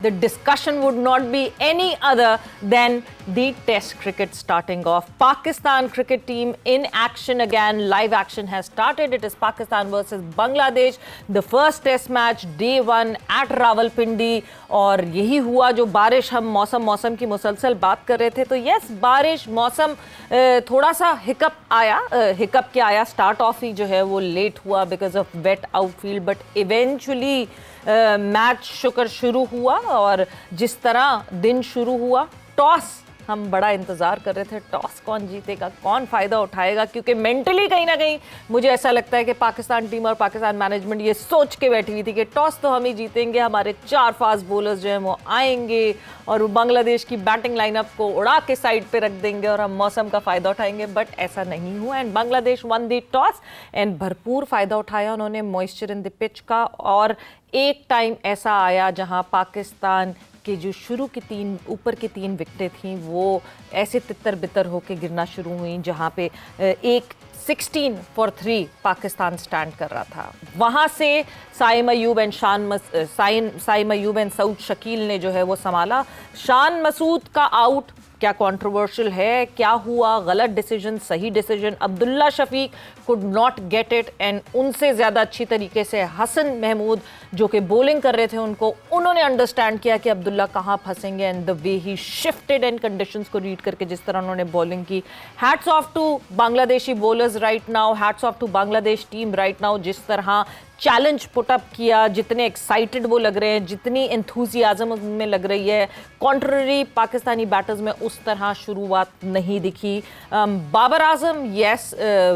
The discussion would not be any other than the Test cricket starting off. Pakistan cricket team in action again. Live action has started. It is Pakistan versus Bangladesh. The first Test match, day one at Rawalpindi. और यही हुआ जो बारिश हम मौसम की मुसलसल बात कर रहे थे. तो यस, बारिश मौसम थोड़ा सा हिकअप क्या आया, स्टार्ट ऑफ ही जो है वो लेट हुआ because of wet outfield, but eventually match शुक्र शुरू हुआ. और जिस तरह दिन शुरू हुआ, टॉस हम बड़ा इंतज़ार कर रहे थे, टॉस कौन जीतेगा, कौन फ़ायदा उठाएगा, क्योंकि मेंटली कहीं ना कहीं मुझे ऐसा लगता है कि पाकिस्तान टीम और पाकिस्तान मैनेजमेंट ये सोच के बैठी हुई थी कि टॉस तो हम ही जीतेंगे, हमारे 4 फास्ट बॉलर्स जो हैं वो आएंगे और बांग्लादेश की बैटिंग लाइनअप को उड़ा के साइड पे रख देंगे और हम मौसम का फ़ायदा उठाएंगे. बट ऐसा नहीं हुआ and Bangladesh one the toss and भरपूर फ़ायदा उठाया उन्होंने मॉइस्चर इन द पिच का. और एक टाइम ऐसा आया जहां पाकिस्तान के जो शुरू की ऊपर की 3 विकेटें थीं वो ऐसे तितर बितर होके गिरना शुरू हुई, जहां पे एक 16 for 3 पाकिस्तान स्टैंड कर रहा था. वहां से साइम अयूब एंड सऊद शकील ने जो है वो संभाला. शान मसूद का आउट क्या कंट्रोवर्शियल है, क्या हुआ, गलत डिसीजन, सही decision, Abdullah Shafique could not get it and उनसे ज़्यादा अच्छी तरीके से हसन महमूद जो कि बॉलिंग कर रहे थे उन्होंने अंडरस्टैंड किया कि अब्दुल्ला कहाँ फंसेंगे and the way he shifted and conditions को रीड करके जिस तरह उन्होंने बॉलिंग की. Hats off to Bangladeshi bowlers right now, hats off to Bangladesh team right now. जिस तरह चैलेंज पुटअप किया, जितने एक्साइटेड वो लग रहे हैं, जितनी एंथुजियाज्म उनमें लग रही है, कॉन्ट्ररी पाकिस्तानी बैटर्स में उस तरह शुरुआत नहीं दिखी. Babar Azam, yes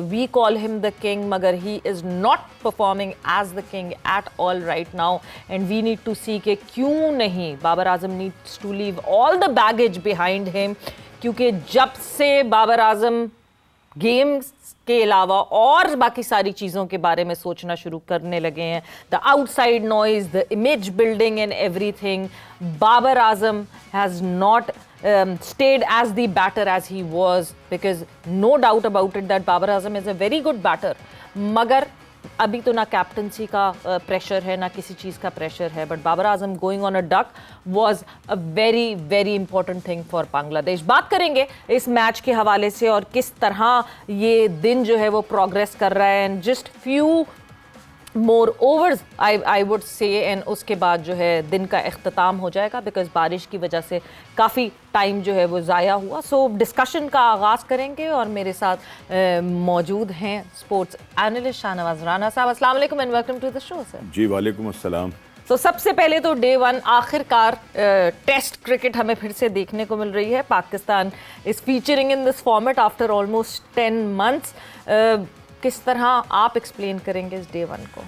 we call him the king, मगर he is not performing as the king at all right now and we need to see कि क्यों नहीं. Babar Azam needs to leave all the baggage behind him, क्योंकि जब से बाबर आजम गेम्स के अलावा और बाकी सारी चीज़ों के बारे में सोचना शुरू करने लगे हैं, the outside noise, the image building and everything, Babar Azam has not stayed as the batter as he was, because no doubt about it that Babar Azam is a very good batter. मगर अभी तो ना कैप्टनसी का pressure है ना किसी चीज़ का pressure है, but Babar Azam going on a duck was a very very important thing for Bangladesh. बात करेंगे इस मैच के हवाले से और किस तरह ये दिन जो है वो प्रोग्रेस कर रहा है and just few more overs I would say and उसके बाद जो है दिन का इख्तिताम हो जाएगा बिकॉज बारिश की वजह से काफ़ी टाइम जो है वो ज़ाया हुआ. सो डिस्कशन का आगाज़ करेंगे और मेरे साथ मौजूद हैं स्पोर्ट्स एनालिस्ट शाहनवाज राना साहब. अस्सलाम वालेकुम and welcome to the show sir. जी वालेकुम अस्सलाम. तो सबसे पहले तो डे वन आखिरकार टेस्ट क्रिकेट हमें फिर से देखने को मिल रही है. Pakistan is featuring in this format after almost 10 months. किस तरह आप एक्सप्लेन करेंगे इस डे वन को?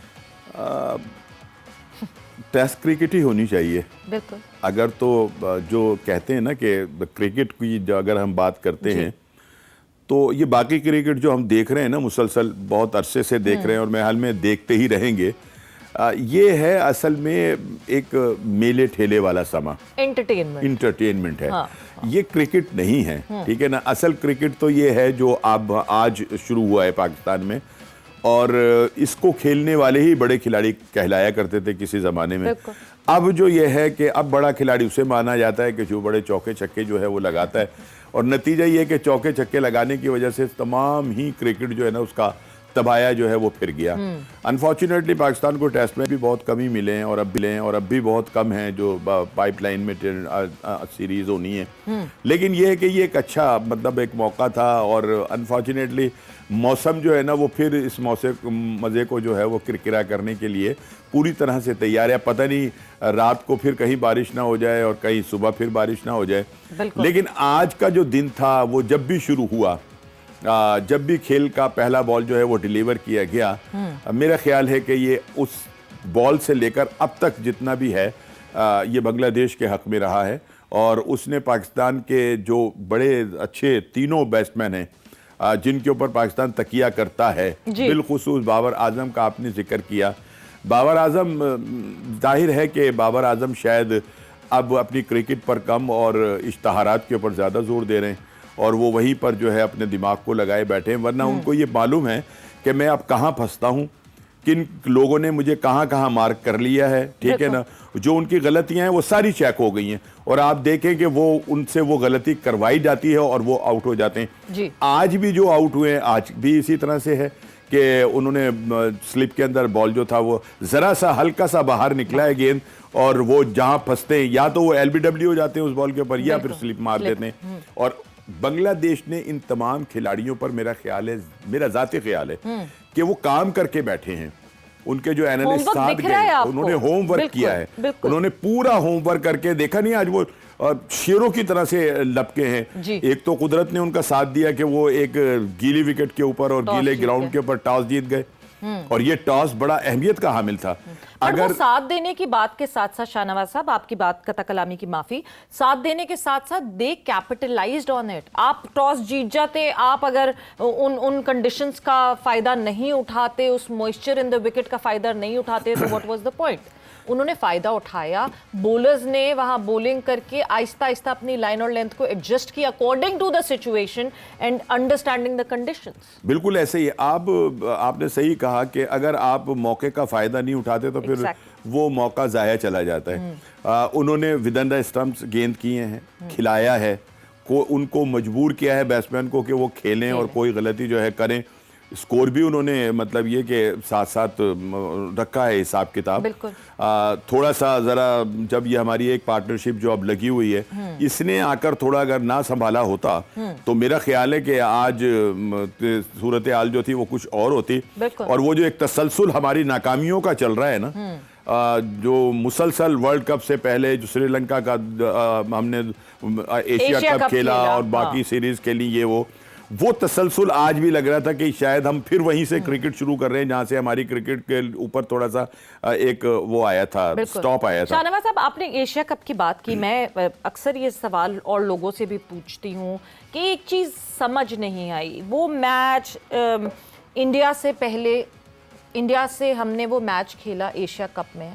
टेस्ट क्रिकेट ही होनी चाहिए बिल्कुल. अगर तो जो कहते हैं ना कि क्रिकेट की जो अगर हम बात करते हैं तो ये बाकी क्रिकेट जो हम देख रहे हैं ना मुसलसल बहुत अरसे से देख रहे हैं और मैं हाल में देखते ही रहेंगे, ये है असल में एक मेले ठेले वाला समा, एंटरटेनमेंट है. हाँ. ये क्रिकेट नहीं है, ठीक है ना. असल क्रिकेट तो ये है जो अब आज शुरू हुआ है पाकिस्तान में और इसको खेलने वाले ही बड़े खिलाड़ी कहलाया करते थे किसी ज़माने में. अब जो ये है कि अब बड़ा खिलाड़ी उसे माना जाता है कि जो बड़े चौके छक्के जो है वो लगाता है और नतीजा ये है कि चौके छक्के लगाने की वजह से तमाम ही क्रिकेट जो है ना उसका तबाया जो है वो फिर गया. अनफॉर्चुनेटली पाकिस्तान को टेस्ट में भी बहुत कम ही मिले हैं और अब भी बहुत कम हैं जो पाइपलाइन में सीरीज होनी है. लेकिन ये है कि ये एक अच्छा मतलब एक मौका था और अनफॉर्चुनेटली मौसम जो है ना वो फिर इस मज़े को जो है वो किरकिरा करने के लिए पूरी तरह से तैयार है. पता नहीं रात को फिर कहीं बारिश ना हो जाए और कहीं सुबह फिर बारिश ना हो जाए. लेकिन आज का जो दिन था वो जब भी शुरू हुआ, जब भी खेल का पहला बॉल जो है वो डिलीवर किया गया, मेरा ख्याल है कि ये उस बॉल से लेकर अब तक जितना भी है ये बांग्लादेश के हक में रहा है और उसने पाकिस्तान के जो बड़े अच्छे तीनों बैट्समैन हैं जिनके ऊपर पाकिस्तान तकिया करता है, बिलखुसूस बाबर आजम का आपने जिक्र किया. बाबर आजम, जाहिर है कि बाबर आजम शायद अब अपनी क्रिकेट पर कम और इश्तहारात के ऊपर ज़्यादा जोर दे रहे हैं और वो वहीं पर जो है अपने दिमाग को लगाए बैठे हैं, वरना उनको ये मालूम है कि मैं अब कहाँ फंसता हूँ, किन लोगों ने मुझे कहाँ कहाँ मार्क कर लिया है, ठीक है ना, जो उनकी गलतियां हैं वो सारी चेक हो गई हैं और आप देखें कि वो उनसे वो गलती करवाई जाती है और वो आउट हो जाते हैं जी। आज भी जो आउट हुए हैं आज भी इसी तरह से है कि उन्होंने स्लिप के अंदर बॉल जो था वो जरा सा हल्का सा बाहर निकला है गेंद और वो जहां फंसते हैं या तो वो एलबीडब्ल्यू हो जाते हैं उस बॉल के ऊपर या फिर स्लिप मार देते हैं। और बांग्लादेश ने इन तमाम खिलाड़ियों पर मेरा ख्याल है, मेरा जाती ख्याल है कि वो काम करके बैठे हैं। उनके जो एनालिस्ट साथ गए उन्होंने होमवर्क किया है, उन्होंने पूरा होमवर्क करके देखा नहीं आज वो शेरों की तरह से लपके हैं। एक तो कुदरत ने उनका साथ दिया कि वो एक गीली विकेट के ऊपर और गीले ग्राउंड के ऊपर टॉस जीत गए और ये टॉस बड़ा अहमियत का हामिल था। अगर साथ देने की बात के साथ साथ शाहनवाज साहब, आपकी बात का तकलामी की माफी, साथ देने के साथ साथ दे कैपिटलाइज्ड ऑन इट। आप टॉस जीत जाते, आप अगर उन कंडीशंस का फायदा नहीं उठाते, उस मॉइस्चर इन द विकेट का फायदा नहीं उठाते, तो व्हाट वाज द पॉइंट? उन्होंने फायदा उठाया, बोलर्स ने वहां बॉलिंग करके आहिस्ता आहिस्ता अपनी लाइन और लेंथ को एडजस्ट किया according to the situation and understanding the conditions. बिल्कुल ऐसे ही आपने सही कहा कि अगर आप मौके का फायदा नहीं उठाते तो फिर वो मौका जाया चला जाता है। उन्होंने विदन द स्टंप्स गेंद किए हैं, खिलाया है, उनको मजबूर किया है बैट्समैन को कि वो खेलें और कोई गलती जो है करें। स्कोर भी उन्होंने मतलब ये कि साथ साथ रखा है हिसाब किताब। थोड़ा सा ज़रा जब ये हमारी एक पार्टनरशिप जो अब लगी हुई है, इसने आकर थोड़ा अगर ना संभाला होता तो मेरा ख्याल है कि आज सूरत हाल जो थी वो कुछ और होती। और वो जो एक तसलसल हमारी नाकामियों का चल रहा है ना, जो मुसलसल वर्ल्ड कप से पहले जो श्रीलंका का हमने एशिया कप खेला और बाकी सीरीज खेली, ये वो तसलसल आज भी लग रहा था कि शायद हम फिर वहीं से क्रिकेट शुरू कर रहे हैं जहां से हमारी क्रिकेट के ऊपर थोड़ा सा एक वो आया था, स्टॉप आया था। शाहनवाज साहब, आपने एशिया कप की बात की, मैं अक्सर ये सवाल और लोगों से भी पूछती हूँ कि एक चीज़ समझ नहीं आई, वो मैच इंडिया से पहले, इंडिया से हमने वो मैच खेला एशिया कप में,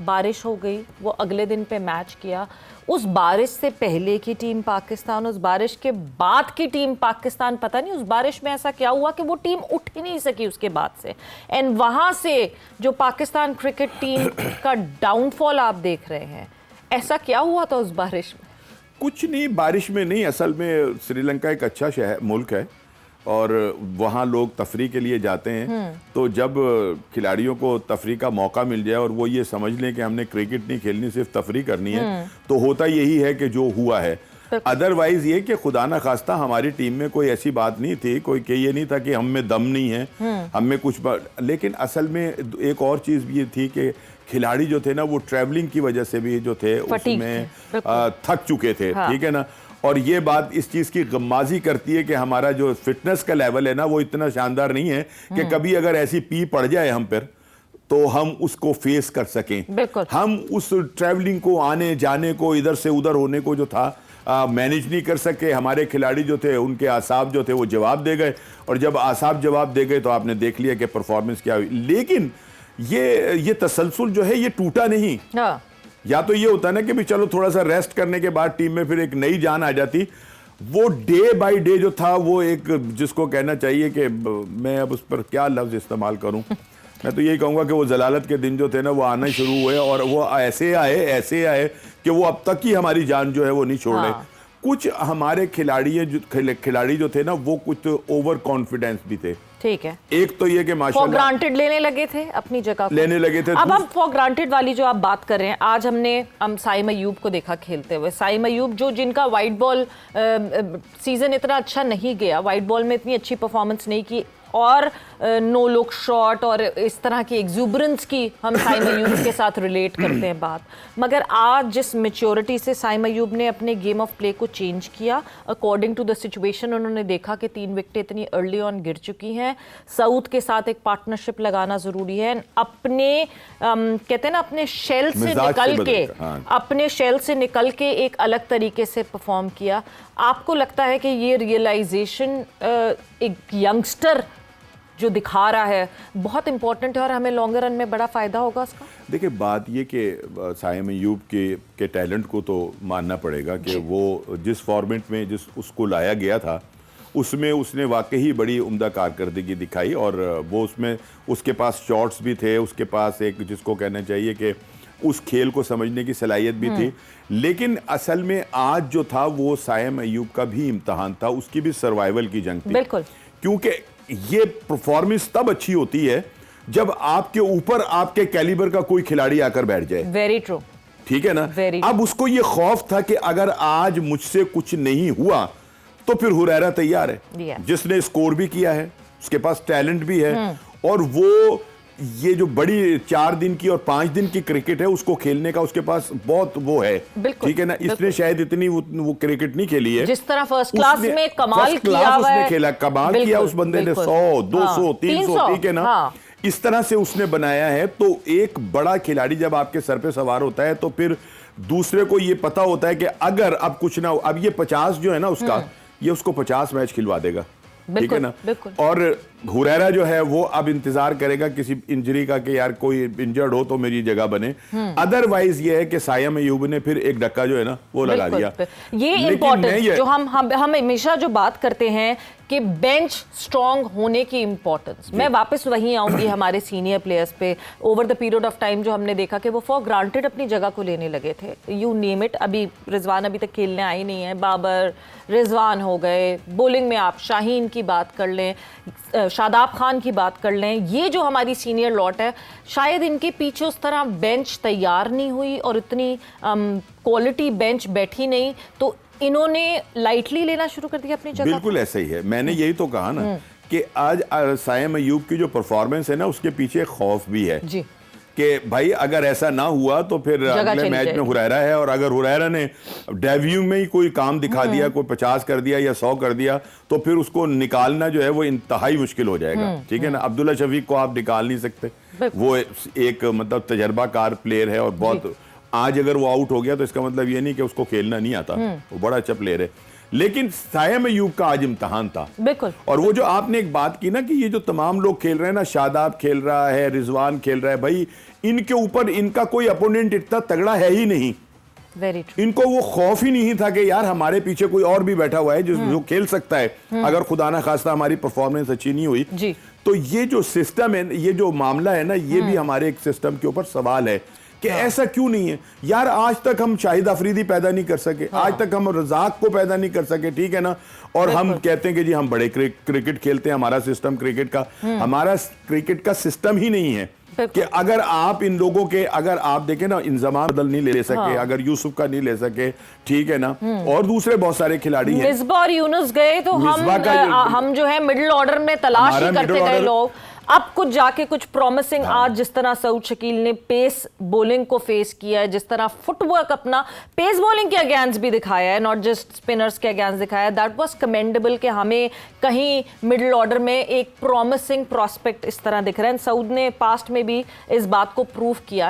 बारिश हो गई, वो अगले दिन पे मैच किया। उस बारिश से पहले की टीम पाकिस्तान, उस बारिश के बाद की टीम पाकिस्तान, पता नहीं उस बारिश में ऐसा क्या हुआ कि वो टीम उठ ही नहीं सकी उसके बाद से। एंड वहाँ से जो पाकिस्तान क्रिकेट टीम का डाउनफॉल आप देख रहे हैं, ऐसा क्या हुआ था उस बारिश में? कुछ नहीं, बारिश में नहीं, असल में श्रीलंका एक अच्छा शहर मुल्क है और वहाँ लोग तफरी के लिए जाते हैं। तो जब खिलाड़ियों को तफरी का मौका मिल जाए और वो ये समझ लें कि हमने क्रिकेट नहीं खेलनी, सिर्फ तफरी करनी है, तो होता यही है कि जो हुआ है। अदरवाइज ये कि खुदा ना खास्ता हमारी टीम में कोई ऐसी बात नहीं थी, कोई कि ये नहीं था कि हम में दम नहीं है, हम में कुछ, लेकिन असल में एक और चीज़ भी ये थी कि खिलाड़ी जो थे ना वो ट्रैवलिंग की वजह से भी जो थे उसमें थक चुके थे, ठीक है ना। और ये बात इस चीज़ की गम्माजी करती है कि हमारा जो फिटनेस का लेवल है ना वो इतना शानदार नहीं है कि कभी अगर ऐसी पी पड़ जाए हम पर तो हम उसको फेस कर सकें। हम उस ट्रैवलिंग को, आने जाने को, इधर से उधर होने को जो था मैनेज नहीं कर सके। हमारे खिलाड़ी जो थे उनके आसाब जो थे वो जवाब दे गए और जब आसाब जवाब दे गए तो आपने देख लिया कि परफॉर्मेंस क्या हुई। लेकिन ये तसलसल जो है ये टूटा नहीं। या तो ये होता है ना कि भी चलो थोड़ा सा रेस्ट करने के बाद टीम में फिर एक नई जान आ जाती, वो डे बाय डे जो था वो एक, जिसको कहना चाहिए कि मैं अब उस पर क्या लफ्ज़ इस्तेमाल करूं, मैं तो यही कहूँगा कि वो जलालत के दिन जो थे ना वो आना शुरू हुए और वो ऐसे आए कि वो अब तक ही हमारी जान जो है वो नहीं छोड़ रहे। कुछ हमारे खिलाड़ी जो थे ना वो कुछ ओवर कॉन्फिडेंस भी थे, ठीक है। एक तो ये कि माशाल्लाह फॉर ग्रांटेड लेने लगे थे, अपनी जगह को लेने लगे थे। अब हम फॉर ग्रांटेड वाली जो आप बात कर रहे हैं, आज हम साइम अयूब को देखा खेलते हुए। साइम अयूब जो जिनका वाइट बॉल सीजन इतना अच्छा नहीं गया, वाइट बॉल में इतनी अच्छी परफॉर्मेंस नहीं की और नो लुक शॉट और इस तरह की एग्जूबरेंस की हम साइम अयूब के साथ रिलेट करते हैं बात, मगर आज जिस मैच्योरिटी से साइम अयूब ने अपने गेम ऑफ प्ले को चेंज किया अकॉर्डिंग टू द सिचुएशन, उन्होंने देखा कि 3 विकेटें इतनी अर्ली ऑन गिर चुकी हैं, सऊद के साथ एक पार्टनरशिप लगाना ज़रूरी है, अपने कहते हैं ना अपने शेल से निकल के अपने शेल से निकल के एक अलग तरीके से परफॉर्म किया। आपको लगता है कि ये रियलाइजेशन एक यंगस्टर जो दिखा रहा है बहुत इंपॉर्टेंट है और हमें लॉन्गर रन में बड़ा फ़ायदा होगा उसका? देखिए, बात ये कि साइम अयूब के टैलेंट को तो मानना पड़ेगा कि वो जिस फॉर्मेट में जिस उसको लाया गया था उसमें उसने वाकई ही बड़ी उम्दा कारकर्दगी दिखाई और वो उसमें उसके पास शॉट्स भी थे, उसके पास एक जिसको कहना चाहिए कि उस खेल को समझने की सलाहियत भी थी। लेकिन असल में आज जो था वो सायम अय्यूब का भी इम्तहान था, उसकी भी सर्वाइवल की जंग थी। बिल्कुल, क्योंकि ये परफॉर्मेंस तब अच्छी होती है जब आपके ऊपर आपके कैलिबर का कोई खिलाड़ी आकर बैठ जाए। वेरी ट्रू, ठीक है ना। अब उसको ये खौफ था कि अगर आज मुझसे कुछ नहीं हुआ तो फिर हुरैरा तैयार है, जिसने स्कोर भी किया है, उसके पास टैलेंट भी है और वो ये जो बड़ी 4 दिन की और 5 दिन की क्रिकेट है उसको खेलने का उसके पास बहुत वो है। ठीक है ना। इसने शायद इतनी वो क्रिकेट नहीं खेली है जिस तरह फर्स्ट क्लास में कमाल किया उसने खेला, कमाल किया उस बंदे ने 100 200 300, ठीक है ना। इस तरह से उसने बनाया है। तो एक बड़ा खिलाड़ी जब आपके सर पे सवार होता है तो फिर दूसरे को ये पता होता है कि अगर अब कुछ ना हो, अब ये 50 जो है ना उसका, ये उसको 50 मैच खिलवा देगा, ठीक है ना। और हुरैरा जो है वो अब इंतजार करेगा किसी इंजरी का कि यार कोई इंजर्ड हो तो मेरी जगह बने। अदरवाइज ये है कि सायम अय्यूब ने फिर एक धक्का जो है ना वो लगा दिया। ये इंपॉर्टेंट जो हम हमेशा जो बात करते हैं कि बेंच स्ट्रांग होने की इंपॉर्टेंस, मैं वापस वहीं आऊंगी हमारे सीनियर प्लेयर्स पे। Over the period of time जो हमने देखा कि वो फॉर ग्रांटेड अपनी जगह को लेने लगे थे। You name it. अभी रिजवान अभी तक खेलने आई नहीं है, बाबर रिजवान हो गए, बॉलिंग में आप शाहीन की बात कर लें, शादाब खान की बात कर लें, ये जो हमारी सीनियर लॉट है शायद इनके पीछे उस तरह बेंच तैयार नहीं हुई और इतनी क्वालिटी बेंच बैठी नहीं, तो इन्होंने लाइटली लेना शुरू कर दिया अपनी जगह। बिल्कुल ऐसा ही है। मैंने यही तो कहा ना कि आज सायम अय्यूब की जो परफॉर्मेंस है ना उसके पीछे खौफ भी है जी कि भाई अगर ऐसा ना हुआ तो फिर अगले मैच में हुरैरा है, और अगर हुरैरा ने डेब्यू में ही कोई काम दिखा दिया, कोई 50 कर दिया या 100 कर दिया, तो फिर उसको निकालना जो है वो इंतहाई मुश्किल हो जाएगा। ठीक है ना। अब्दुल्ला शफीक को आप निकाल नहीं सकते, वो एक मतलब तजर्बाकार प्लेयर है और बहुत, आज अगर वो आउट हो गया तो इसका मतलब ये नहीं कि उसको खेलना नहीं आता, वो बड़ा अच्छा प्लेयर है। लेकिन सायम अय्यूब का आज इम्तहान था। बिल्कुल। और वो जो आपने एक बात की ना कि ये जो तमाम लोग खेल रहे हैं ना, शादाब खेल रहा है, रिजवान खेल रहा है, भाई इनके ऊपर इनका कोई अपोनेंट इतना तगड़ा है ही नहीं। Very true. इनको वो खौफ ही नहीं था कि यार हमारे पीछे कोई और भी बैठा हुआ है जो खेल सकता है अगर खुदा ना खास्ता हमारी परफॉर्मेंस अच्छी नहीं हुई जी। तो ये जो सिस्टम है, ये जो मामला है ना, ये भी हमारे एक सिस्टम के ऊपर सवाल है कि ऐसा क्यों नहीं है यार। आज तक हम शाहिद अफरीदी पैदा नहीं कर सके, आज तक हम रजाक को पैदा नहीं कर सके, ठीक है ना। और हम कहते हैं कि जी हम बड़े क्रिकेट खेलते हैं, हमारा सिस्टम क्रिकेट का, हमारा क्रिकेट का सिस्टम ही नहीं है कि अगर आप इन लोगों के, अगर आप देखें ना, इंजमाम बदल नहीं ले सके, अगर यूसुफ का नहीं ले सके, ठीक है ना, और दूसरे बहुत सारे खिलाड़ी हैं, मिसबा और यूनुस गए तो हम जो है मिडिल ऑर्डर में तलाश ही करते गए लोग। अब कुछ जाके कुछ प्रॉमिसिंग, आज जिस तरह सऊद शकील ने पेस बॉलिंग को फेस किया है, जिस तरह फुटवर्क अपना पेस बॉलिंग के अगेंस्ट भी दिखाया है, नॉट जस्ट स्पिनर्स के अगेंस्ट दिखाया है, दैट वाज कमेंडेबल कि हमें कहीं मिडिल ऑर्डर में एक प्रॉमिसिंग प्रॉस्पेक्ट इस तरह दिख रहा है। सऊद ने पास्ट में भी इस बात को प्रूव किया है।